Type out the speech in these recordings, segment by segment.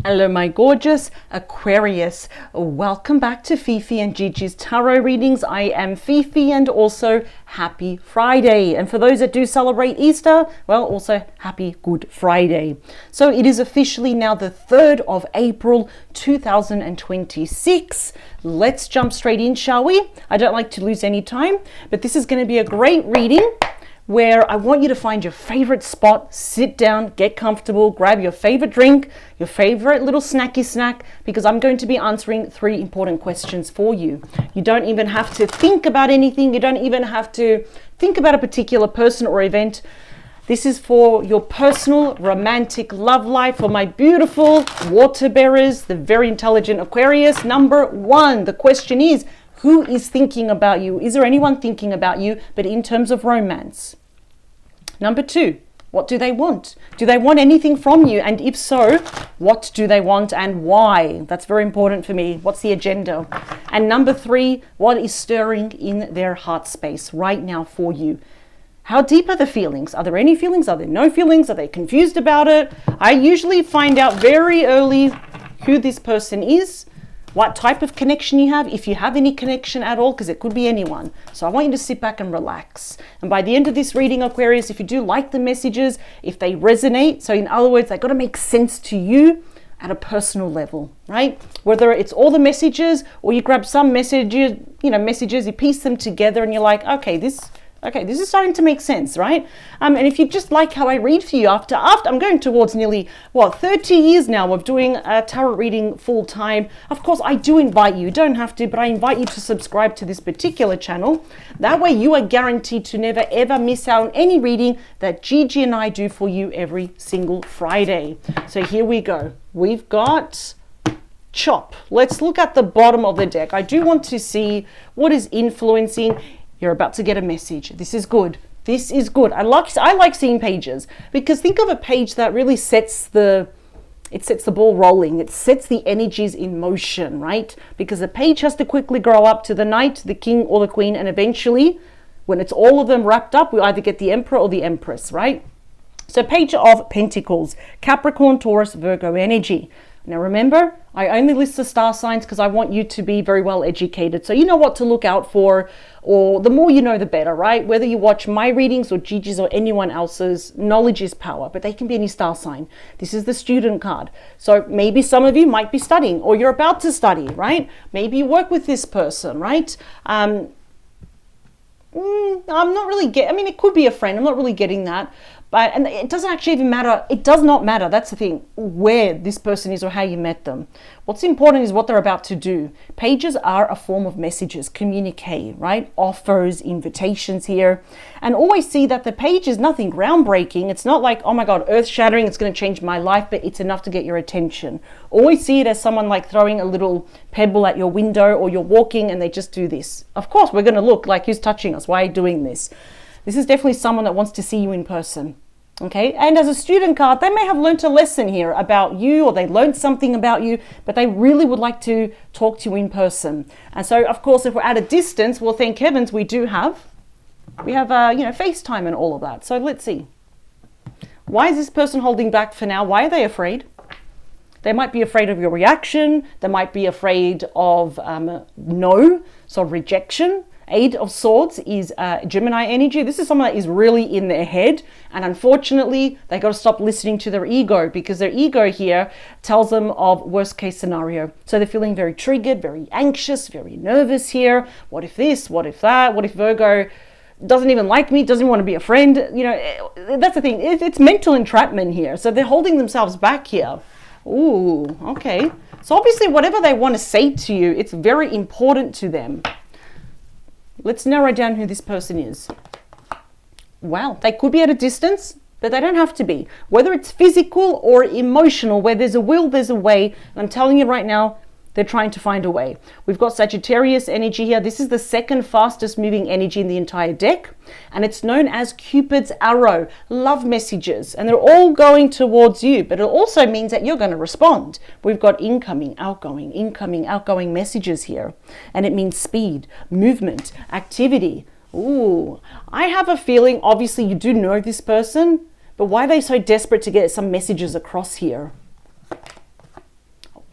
Hello, my gorgeous Aquarius. Welcome back to Fifi and Gigi's Tarot readings. I am Fifi, and also happy Friday. And for those that do celebrate Easter, well, also happy Good Friday. So it is officially now the 3rd of April 2026. Let's jump straight in, shall we? I don't like to lose any time, but this is going to be a great reading where I want you to find your favorite spot, sit down, get comfortable, grab your favorite drink, your favorite little snacky snack, because I'm going to be answering 3 important questions for you. You don't even have to think about anything. You don't even have to think about a particular person or event. This is for your personal romantic love life, for my beautiful water bearers, the very intelligent Aquarius. Number 1, the question is, who is thinking about you? Is there anyone thinking about you, but in terms of romance? Number 2, what do they want? Do they want anything from you? And if so, what do they want and why? That's very important for me. What's the agenda? And number 3, what is stirring in their heart space right now for you? How deep are the feelings? Are there any feelings? Are there no feelings? Are they confused about it? I usually find out very early who this person is, what type of connection you have, if you have any connection at all, because it could be anyone. So I want you to sit back and relax. And by the end of this reading, Aquarius, if you do like the messages, if they resonate, so in other words, they've got to make sense to you at a personal level, right? Whether it's all the messages or you grab some messages, you piece them together and you're like, okay, this is starting to make sense, right? And if you just like how I read for you after I'm going towards nearly, 30 years now of doing a tarot reading full time. Of course, I do invite you, don't have to, but I invite you to subscribe to this particular channel. That way you are guaranteed to never ever miss out on any reading that Gigi and I do for you every single Friday. So here we go. We've got Chop. Let's look at the bottom of the deck. I do want to see what is influencing. You're about to get a message. This is good. This is good. I like seeing pages, because think of a page that really sets the ball rolling. It sets the energies in motion, right? Because the page has to quickly grow up to the knight, the king, or the queen, and eventually, when it's all of them wrapped up, we either get the emperor or the empress, right? So Page of Pentacles, Capricorn, Taurus, Virgo energy. Now remember, I only list the star signs because I want you to be very well educated. So you know what to look out for, or the more you know, the better, right? Whether you watch my readings or Gigi's or anyone else's, knowledge is power, but they can be any star sign. This is the student card. So maybe some of you might be studying, or you're about to study, right? Maybe you work with this person, right? I'm not really it could be a friend. I'm not really getting that. And it doesn't actually even matter. It does not matter. That's the thing, where this person is or how you met them. What's important is what they're about to do. Pages are a form of messages, communicate, right? Offers, invitations here. And always see that the page is nothing groundbreaking. It's not like, oh my God, earth shattering, it's going to change my life, but it's enough to get your attention. Always see it as someone like throwing a little pebble at your window, or you're walking and they just do this. Of course, we're going to look like, who's touching us? Why are you doing this? This is definitely someone that wants to see you in person. Okay, and as a student card, they may have learned a lesson here about you, or they learned something about you, but they really would like to talk to you in person. And so, of course, if we're at a distance, well, thank heavens we have FaceTime and all of that. So let's see. Why is this person holding back for now? Why are they afraid? They might be afraid of your reaction. They might be afraid of rejection. 8 of Swords is Gemini energy. This is someone that is really in their head, and unfortunately they got to stop listening to their ego, because their ego here tells them of worst case scenario. So they're feeling very triggered, very anxious, very nervous here. What if this? What if that? What if Virgo doesn't even like me, doesn't want to be a friend? That's the thing. It's mental entrapment here. So they're holding themselves back here. Ooh, okay. So obviously whatever they want to say to you, it's very important to them. Let's narrow down who this person is. Wow, they could be at a distance, but they don't have to be. Whether it's physical or emotional, where there's a will, there's a way. And I'm telling you right now, they're trying to find a way. We've got Sagittarius energy here. This is the second fastest moving energy in the entire deck. And it's known as Cupid's arrow, love messages. And they're all going towards you, but it also means that you're going to respond. We've got incoming, outgoing messages here. And it means speed, movement, activity. Ooh, I have a feeling, obviously you do know this person, but why are they so desperate to get some messages across here?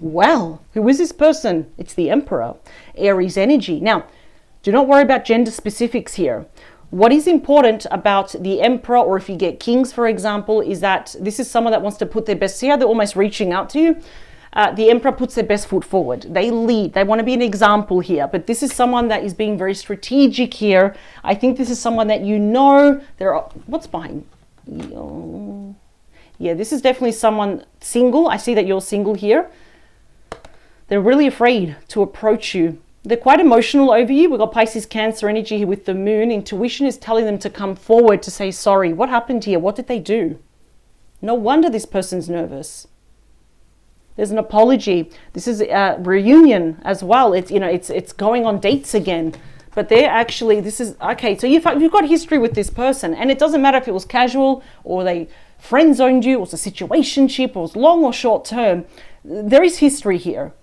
Well, who is this person? It's the Emperor, Aries energy. Now, do not worry about gender specifics here. What is important about the Emperor, or if you get Kings, for example, is that this is someone that wants to put their best. See how they're almost reaching out to you? The Emperor puts their best foot forward. They lead. They want to be an example here. But this is someone that is being very strategic here. I think this is someone that you know. What's behind? Yeah, this is definitely someone single. I see that you're single here. They're really afraid to approach you. They're quite emotional over you. We've got Pisces, Cancer energy here with the moon. Intuition is telling them to come forward to say sorry. What happened here? What did they do? No wonder this person's nervous. There's an apology. This is a reunion as well. It's going on dates again. But they're actually, this is, okay, so you've got history with this person. And it doesn't matter if it was casual or they friend zoned you, or it was a situationship, or it was long or short term. There is history here.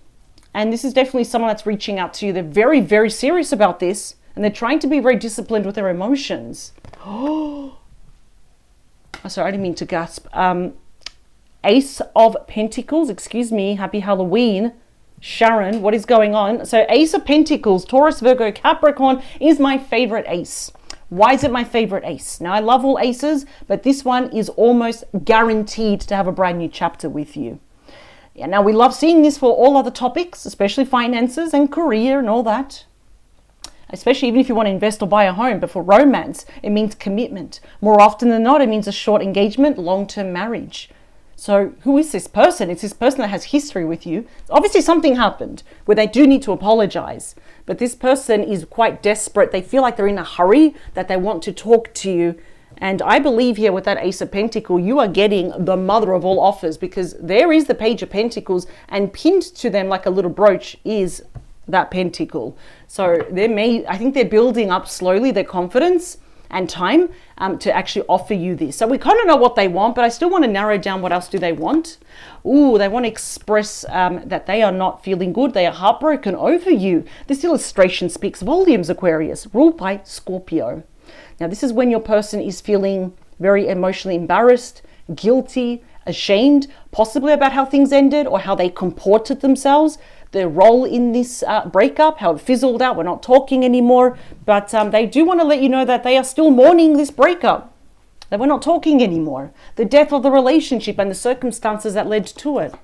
And this is definitely someone that's reaching out to you. They're very, very serious about this. And they're trying to be very disciplined with their emotions. Oh, sorry, I didn't mean to gasp. Ace of Pentacles, excuse me, happy Halloween. Sharon, what is going on? So Ace of Pentacles, Taurus, Virgo, Capricorn is my favorite ace. Why is it my favorite ace? Now, I love all aces, but this one is almost guaranteed to have a brand new chapter with you. Yeah, now we love seeing this for all other topics, especially finances and career and all that. Especially even if you want to invest or buy a home. But for romance, it means commitment. More often than not, it means a short engagement, long-term marriage. So who is this person? It's this person that has history with you. Obviously something happened where they do need to apologize. But this person is quite desperate. They feel like they're in a hurry, that they want to talk to you. And I believe here with that Ace of Pentacles, you are getting the mother of all offers, because there is the Page of Pentacles, and pinned to them like a little brooch is that pentacle. So I think they're building up slowly their confidence and time to actually offer you this. So we kind of know what they want, but I still want to narrow down what else do they want. Ooh, they want to express that they are not feeling good. They are heartbroken over you. This illustration speaks volumes, Aquarius, ruled by Scorpio. Now, this is when your person is feeling very emotionally embarrassed, guilty, ashamed, possibly about how things ended or how they comported themselves, their role in this breakup, how it fizzled out, we're not talking anymore. But they do want to let you know that they are still mourning this breakup, that we're not talking anymore. The death of the relationship and the circumstances that led to it.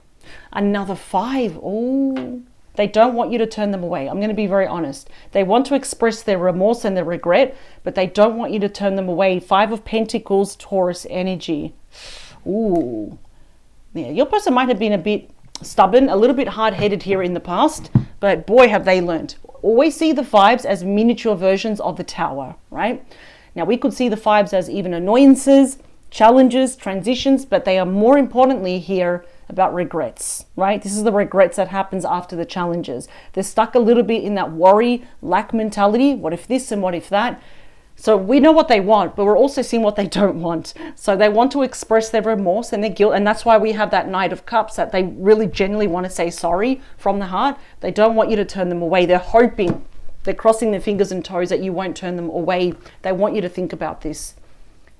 Another 5. Oh, they don't want you to turn them away. I'm going to be very honest. They want to express their remorse and their regret, but they don't want you to turn them away. 5 of Pentacles, Taurus energy. Ooh. Yeah, your person might have been a bit stubborn, a little bit hard-headed here in the past, but boy, have they learned. Always see the 5s as miniature versions of the Tower, right? Now, we could see the 5s as even annoyances, challenges, transitions, but they are more importantly here about regrets, right? This is the regrets that happens after the challenges. They're stuck a little bit in that worry, lack mentality. What if this and what if that? So we know what they want, but we're also seeing what they don't want. So they want to express their remorse and their guilt. And that's why we have that Knight of Cups, that they really genuinely want to say sorry from the heart. They don't want you to turn them away. They're hoping, they're crossing their fingers and toes that you won't turn them away. They want you to think about this.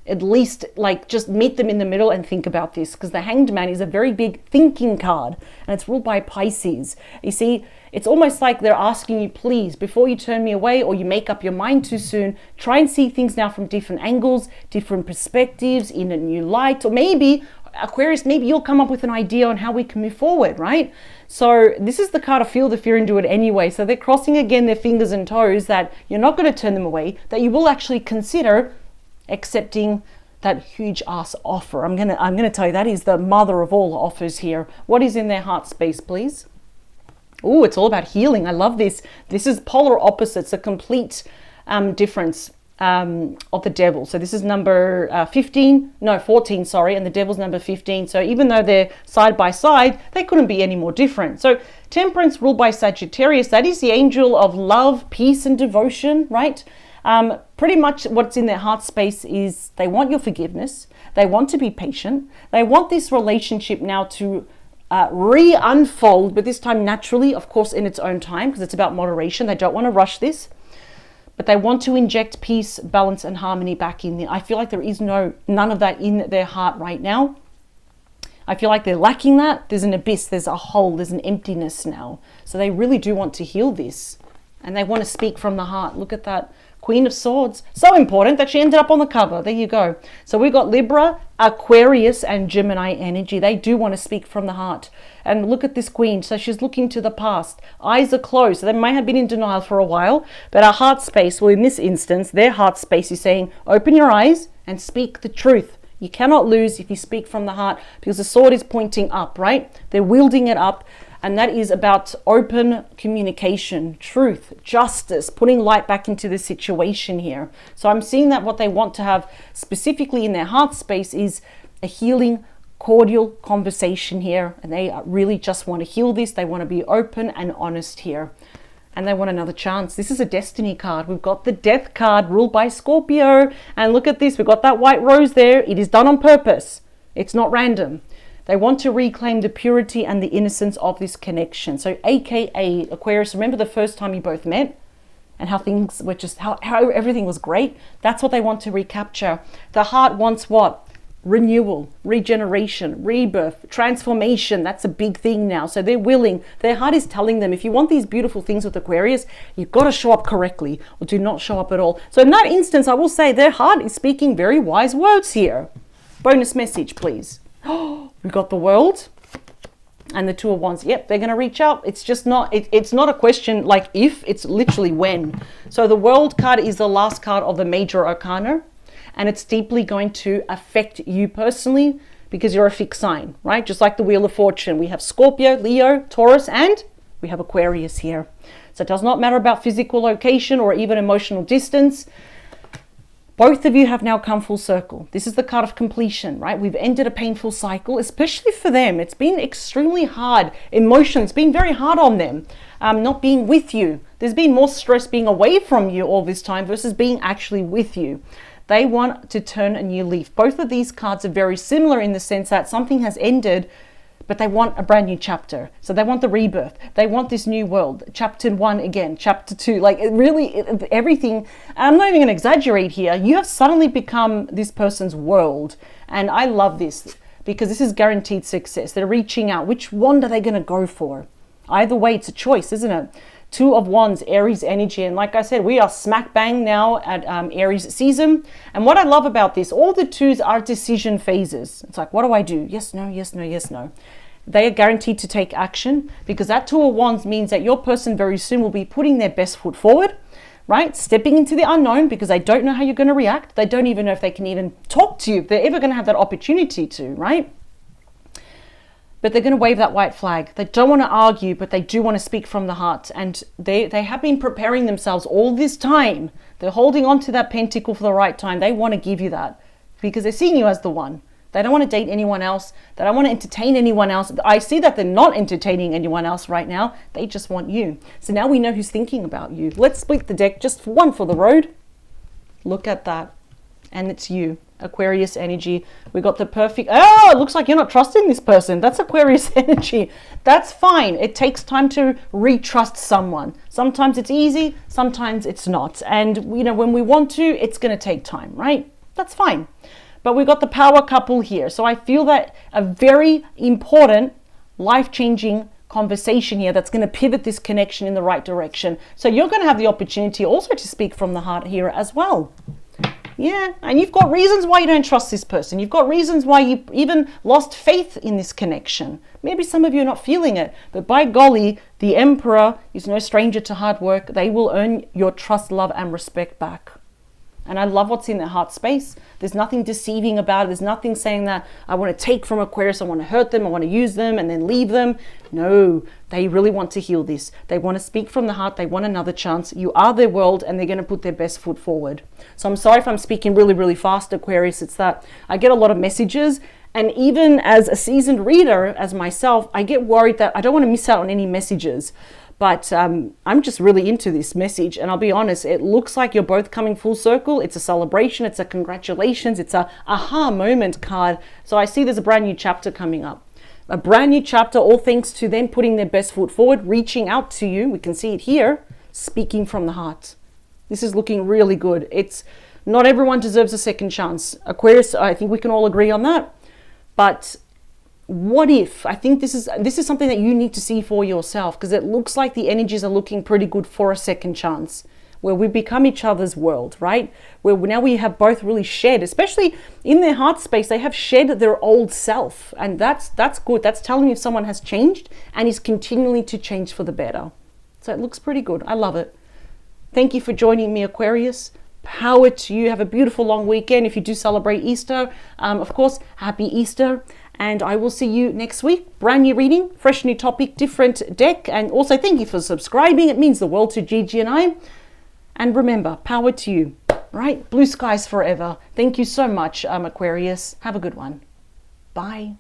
At least just meet them in the middle and think about this, because the Hanged Man is a very big thinking card and it's ruled by Pisces. You see, it's almost like they're asking you, please, before you turn me away or you make up your mind too soon, try and see things now from different angles, different perspectives, in a new light. Or maybe, Aquarius, maybe you'll come up with an idea on how we can move forward, right? So this is the card of feel the fear and do it anyway. So they're crossing again their fingers and toes that you're not going to turn them away, that you will actually consider accepting that huge ass offer. I'm gonna tell you that is the mother of all offers here. What is in their heart space, please? Oh, it's all about healing. I love this. This is polar opposites, a complete difference of the Devil. So this is number 14, sorry, and the Devil's number 15. So even though they're side by side, they couldn't be any more different. So Temperance, ruled by Sagittarius, that is the angel of love, peace, and devotion, right? Pretty much what's in their heart space is they want your forgiveness. They want to be patient. They want this relationship now to re-unfold, but this time naturally, of course, in its own time, because it's about moderation. They don't want to rush this, but they want to inject peace, balance, and harmony back in there. I feel like there is none of that in their heart right now. I feel like they're lacking that. There's an abyss, there's a hole, there's an emptiness now. So they really do want to heal this. And they want to speak from the heart. Look at that. Queen of Swords. So important that she ended up on the cover. There you go. So we've got Libra, Aquarius, and Gemini energy. They do want to speak from the heart. And look at this Queen. So she's looking to the past. Eyes are closed. So they may have been in denial for a while. But our heart space, well, in this instance, their heart space is saying, open your eyes and speak the truth. You cannot lose if you speak from the heart, because the sword is pointing up, right? They're wielding it up. And that is about open communication, truth, justice, putting light back into the situation here. So I'm seeing that what they want to have specifically in their heart space is a healing, cordial conversation here. And they really just want to heal this. They want to be open and honest here. And they want another chance. This is a destiny card. We've got the death card ruled by Scorpio. And look at this. We've got that white rose there. It is done on purpose. It's not random. They want to reclaim the purity and the innocence of this connection. So AKA Aquarius, remember the first time you both met and how things were just, how everything was great? That's what they want to recapture. The heart wants what? Renewal, regeneration, rebirth, transformation. That's a big thing now. So they're willing. Their heart is telling them, if you want these beautiful things with Aquarius, you've got to show up correctly or do not show up at all. So in that instance, I will say their heart is speaking very wise words here. Bonus message, please. We've got the World and the Two of Wands. Yep, they're going to reach out. It's just not, it's not a question like if, it's literally when. So the World card is the last card of the major arcana, and it's deeply going to affect you personally because you're a fixed sign, right? Just like the Wheel of Fortune. We have Scorpio, Leo, Taurus, and we have Aquarius here. So it does not matter about physical location or even emotional distance. Both of you have now come full circle. This is the card of completion, right? We've ended a painful cycle, especially for them. It's been extremely hard emotionally. It's been very hard on them not being with you. There's been more stress being away from you all this time versus being actually with you. They want to turn a new leaf. Both of these cards are very similar in the sense that something has ended, but they want a brand new chapter. So they want the rebirth. They want this new world. Chapter 1 again, chapter 2, like everything. I'm not even going to exaggerate here. You have suddenly become this person's world. And I love this because this is guaranteed success. They're reaching out. Which wand are they going to go for? Either way, it's a choice, isn't it? Two of Wands, Aries energy. And like I said, we are smack bang now at Aries season. And what I love about this, all the twos are decision phases. It's like, what do I do? Yes, no, yes, no, yes, no. They are guaranteed to take action because that Two of Wands means that your person very soon will be putting their best foot forward, right? Stepping into the unknown because they don't know how you're going to react. They don't even know if they can even talk to you, if they're ever going to have that opportunity to, right? But they're going to wave that white flag. They don't want to argue, but they do want to speak from the heart. And they have been preparing themselves all this time. They're holding on to that pentacle for the right time. They want to give you that because they're seeing you as the one. They don't want to date anyone else. They don't want to entertain anyone else. I see that they're not entertaining anyone else right now. They just want you. So now we know who's thinking about you. Let's split the deck just for one for the road. Look at that. And it's you. Aquarius energy. We got the perfect, oh, it looks like you're not trusting this person. That's Aquarius energy. That's fine. It takes time to retrust someone. Sometimes it's easy, sometimes it's not. And you know, when we want to, it's going to take time, right? That's fine. But we got the power couple here. So I feel that a very important, life-changing conversation here that's going to pivot this connection in the right direction. So you're going to have the opportunity also to speak from the heart here as well. Yeah, and you've got reasons why you don't trust this person. You've got reasons why you even lost faith in this connection. Maybe some of you are not feeling it, but by golly, the Emperor is no stranger to hard work. They will earn your trust, love, and respect back. And I love what's in their heart space. There's nothing deceiving about it. There's nothing saying that I want to take from Aquarius, I want to hurt them, I want to use them and then leave them. No, they really want to heal this. They want to speak from the heart. They want another chance. You are their world and they're going to put their best foot forward. So I'm sorry if I'm speaking really, really fast, Aquarius. It's that I get a lot of messages. And even as a seasoned reader, as myself, I get worried that I don't want to miss out on any messages. But I'm just really into this message. And I'll be honest, it looks like you're both coming full circle. It's a celebration. It's a congratulations. It's a aha moment card. So I see there's a brand new chapter coming up. A brand new chapter, all thanks to them putting their best foot forward, reaching out to you. We can see it here, speaking from the heart. This is looking really good. It's not everyone deserves a second chance. Aquarius, I think we can all agree on that. But what if, I think this is something that you need to see for yourself, because it looks like the energies are looking pretty good for a second chance, where we become each other's world, right? Where now we have both really shed, especially in their heart space, they have shed their old self. And that's good. That's telling me if someone has changed and is continuing to change for the better. So it looks pretty good. I love it. Thank you for joining me, Aquarius. Power to you. Have a beautiful long weekend. If you do celebrate Easter, of course, happy Easter. And I will see you next week. Brand new reading, fresh new topic, different deck. And also thank you for subscribing. It means the world to Gigi and I. And remember, power to you, right? Blue skies forever. Thank you so much, Aquarius. Have a good one. Bye.